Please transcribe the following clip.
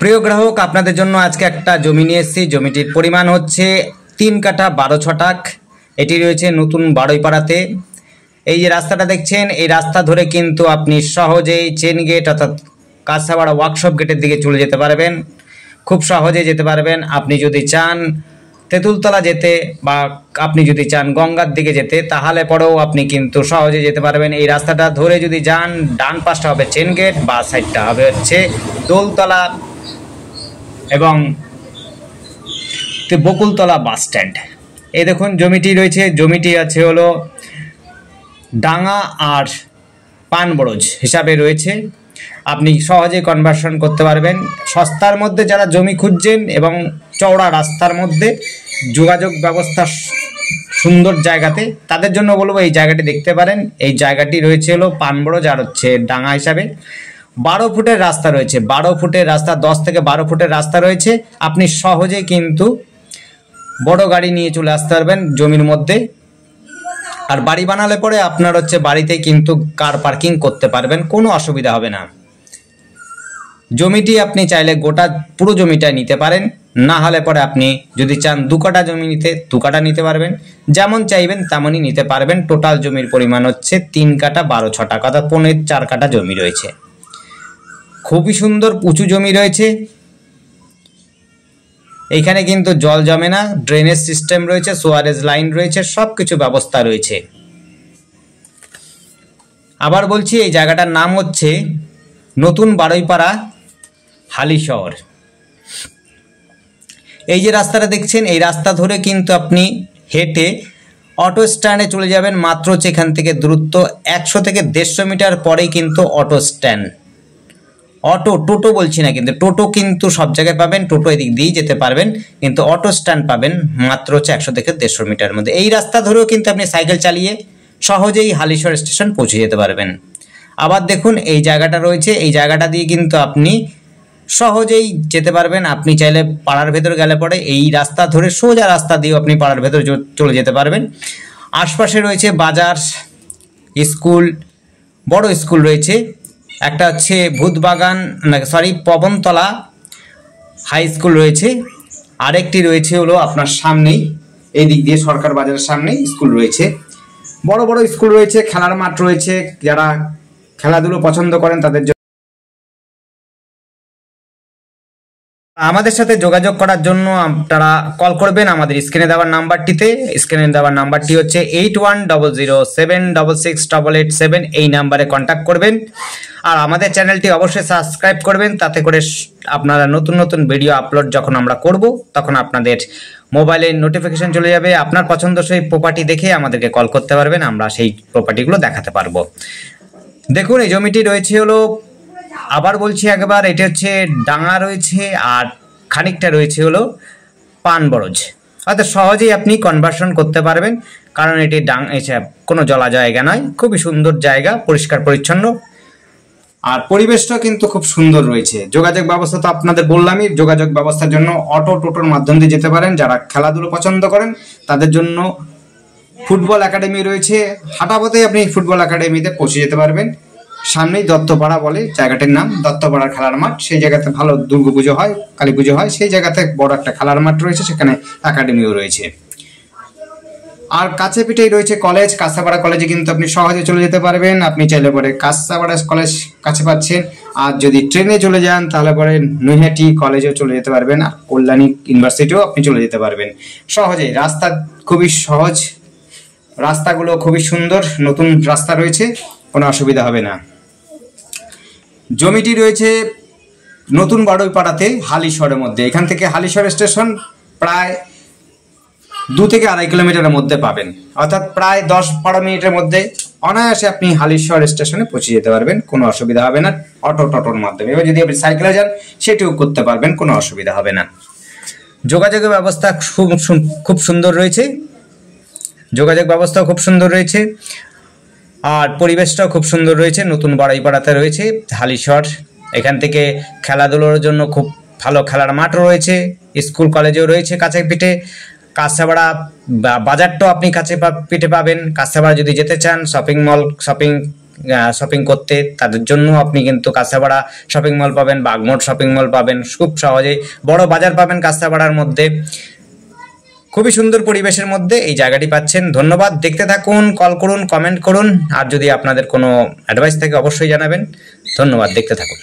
প্রিয় গ্রাহক, আপনাদের জন্য আজকে একটা জমি নিয়ে এসেছি। জমিটির পরিমাণ হচ্ছে 3 কাঠা 12 ছটাক। এটি রয়েছে নতুন বারুইপাড়াতে। এই যে রাস্তাটা দেখছেন, এই রাস্তা ধরে কিন্তু আপনি সহজেই চেন গেট অর্থাৎ কাঁচাপাড়া ওয়ার্কশপ গেটের দিকে চলে যেতে পারবেন। খুব সহজে যেতে পারবেন। আপনি যদি চান তেঁতুলতলা যেতে বা আপনি যদি চান গঙ্গার দিকে যেতে, তাহলে পরেও আপনি কিন্তু সহজে যেতে পারবেন। এই রাস্তাটা ধরে যদি যান, ডান পাশটা হবে চেন গেট, বা সাইডটা হবে হচ্ছে দোলতলা এবং বকুলতলা বাস স্ট্যান্ড। এই দেখুন জমিটি রয়েছে। জমিটি আছে হলো ডাঙা আর পানবরজ হিসাবে রয়েছে। আপনি সহজে কনভার্সন করতে পারবেন। সস্তার মধ্যে যারা জমি খুঁজছেন এবং চওড়া রাস্তার মধ্যে যোগাযোগ ব্যবস্থা সুন্দর জায়গাতে, তাদের জন্য বলবো এই জায়গাটি দেখতে পারেন। এই জায়গাটি রয়েছে হলো পানবরজ আর হচ্ছে ডাঙা হিসাবে। 12 ফুটের রাস্তা রয়েছে। 12 ফুটের রাস্তা, 10 থেকে 12 ফুটের রাস্তা রয়েছে। আপনি সহজে কিন্তু বড় গাড়ি নিয়ে চলে আসতে পারবেন জমির মধ্যে। আর বাড়ি বানালে পরে আপনার হচ্ছে বাড়িতে কিন্তু কার পার্কিং করতে পারবেন, কোনো অসুবিধা হবে না। জমিটি আপনি চাইলে গোটা পুরো জমিটা নিতে পারেন, না হলে পরে আপনি যদি চান 2 কাঠা জমি নিতে 2 কাঠা নিতে পারবেন। যেমন চাইবেন তেমনই নিতে পারবেন। টোটাল জমির পরিমাণ হচ্ছে 3 কাঠা 12 ছটাক, অর্থাৎ 4.5 কাঠা জমি রয়েছে। খুবই সুন্দর উঁচু জমি রয়েছে। এইখানে কিন্তু জল জমে না, ড্রেনেজ সিস্টেম রয়েছে, সোয়ারেজ লাইন রয়েছে, সব কিছু ব্যবস্থা রয়েছে। আবার বলছি, এই জায়গাটার নাম হচ্ছে নতুন বারুইপাড়া হালিশহর। এই যে রাস্তাটা দেখছেন, এই রাস্তা ধরে কিন্তু আপনি হেঁটে অটো স্ট্যান্ডে চলে যাবেন। মাত্র এখান থেকে দূরত্ব 100 থেকে 150 মিটার পরেই কিন্তু অটো স্ট্যান্ড। টোটো বলছি না, কিন্তু টোটো কিন্তু সব জায়গায় পাবেন। টোটো এদিক দিয়েই যেতে পারবেন, কিন্তু অটো স্ট্যান্ড পাবেন মাত্র 100 থেকে 150 মিটার মধ্যে। এই রাস্তা ধরেও কিন্তু আপনি সাইকেল চালিয়ে সহজেই হালিশহর স্টেশন পৌঁছে যেতে পারবেন। আবার দেখুন এই জায়গাটা রয়েছে। এই জায়গাটা দিয়ে কিন্তু আপনি সহজেই যেতে পারবেন। আপনি চাইলে পাড়ার ভেতর গেলে পরে এই রাস্তা ধরে সোজা রাস্তা দিয়েও আপনি পাড়ার ভেতর চলে যেতে পারবেন। আশপাশে রয়েছে বাজার, স্কুল, বড় স্কুল রয়েছে। একটা হচ্ছে ভূতবাগান পবনতলা হাই স্কুল রয়েছে। আরেকটি রয়েছে হলো আপনার সামনেই, এই দিক দিয়ে সরকার বাজারের সামনেই স্কুল রয়েছে। বড় বড় স্কুল রয়েছে, খেলার মাঠ রয়েছে। যারা খেলাধুলো পছন্দ করেন তাদের জন্য। আমাদের সাথে যোগাযোগ করার জন্য আপনারা কল করবেন আমাদের স্ক্রিনে দেওয়ার নাম্বারটিতে। স্ক্রিনে দেওয়ার নাম্বারটি হচ্ছে 8100766887। এই নাম্বারে কন্ট্যাক্ট করবেন। আর আমাদের চ্যানেলটি অবশ্যই সাবস্ক্রাইব করবেন, তাতে করে আপনারা নতুন নতুন ভিডিও আপলোড যখন আমরা করব তখন আপনাদের মোবাইলে নোটিফিকেশন চলে যাবে। আপনার পছন্দসই প্রপার্টি দেখে আমাদেরকে কল করতে পারবেন, আমরা সেই প্রপার্টিগুলো দেখাতে পারবো। দেখুন এই জমিটি রয়েছে হলো, আবার বলছি একবার, এটা হচ্ছে ডাঙা রয়েছে আর খানিকটা রয়েছে হলো পানবরজ। অর্থাৎ সহজেই আপনি কনভার্সন করতে পারবেন, কারণ এটি কোনো জলা জায়গা নয়। খুবই সুন্দর জায়গা, পরিষ্কার পরিচ্ছন্ন, আর পরিবেশটা কিন্তু খুব সুন্দর রয়েছে। যোগাযোগ ব্যবস্থা তো আপনাদের বললামই। যোগাযোগ ব্যবস্থার জন্য টোটোর মাধ্যম দিয়ে যেতে পারেন। যারা খেলাধুলো পছন্দ করেন তাদের জন্য ফুটবল একাডেমি রয়েছে। হাঁটাপথে আপনি ফুটবল একাডেমিতে পৌঁছে যেতে পারবেন। সামনেই দত্তপাড়া বলে জায়গাটির নাম, দত্তপাড়ার খেলার মাঠ। সেই জায়গাতে ভালো দুর্গাপুজো হয়, কালী পুজো হয়। সেই জায়গাতে বড় একটা খেলার মাঠ রয়েছে, সেখানে একাডেমিও রয়েছে। আর কাছে পিঠেই রয়েছে কলেজ, কাঁচাপাড়া কলেজে কিন্তু আপনি সহজে চলে যেতে পারবেন। আপনি চাইলে পরে কাঁচাপাড়া কলেজ কাছে পাচ্ছেন। আর যদি ট্রেনে চলে যান তাহলে পরে নৈহাটি কলেজেও চলে যেতে পারবেন। আর কল্যাণী ইউনিভার্সিটিও আপনি চলে যেতে পারবেন সহজেই। রাস্তা খুবই সহজ, রাস্তাগুলো খুবই সুন্দর, নতুন রাস্তা রয়েছে, কোনো অসুবিধা হবে না। জমিটি রয়েছে নতুন বারুইপাড়াতে হালিশহরের মধ্যে। এখান থেকে হালিশহর স্টেশন প্রায় 2 থেকে 2.5 কিলোমিটারের মধ্যে পাবেন, অর্থাৎ প্রায় 10-12 মিনিটের মধ্যে অনায়াসে আপনি হালিশহর স্টেশনে পৌঁছে যেতে পারবেন, কোনো অসুবিধা হবে না টোটোর মাধ্যমে। এবার যদি আপনি সাইকেলে যান সেটিও করতে পারবেন, কোনো অসুবিধা হবে না। যোগাযোগের ব্যবস্থা খুব সুন্দর রয়েছে। যোগাযোগ ব্যবস্থাও খুব সুন্দর রয়েছে, আর পরিবেশটাও খুব সুন্দর রয়েছে। নতুন বারুইপাড়াতে রয়েছে হালিশহর। এখান থেকে খেলাধুলোর জন্য খুব ভালো খেলার মাঠও রয়েছে, স্কুল কলেজেও রয়েছে কাছে পিঠে। কাঁচাপাড়া বাজারটাও আপনি কাছে পিঠে পাবেন। কাঁচাপাড়া যদি যেতে চান, শপিং শপিং করতে, তাদের জন্য আপনি কিন্তু কাঁচরাপাড়া শপিং মল পাবেন, বাগমোড় শপিং মল পাবেন, খুব সহজেই বড় বাজার পাবেন কাঁচরাপাড়ার মধ্যে। খুবই সুন্দর পরিবেশের মধ্যে এই জায়গাটি পাচ্ছেন। ধন্যবাদ, দেখতে থাকুন, কল করুন, কমেন্ট করুন, আর যদি আপনাদের কোনো অ্যাডভাইস থাকে অবশ্যই জানাবেন। ধন্যবাদ, দেখতে থাকুন।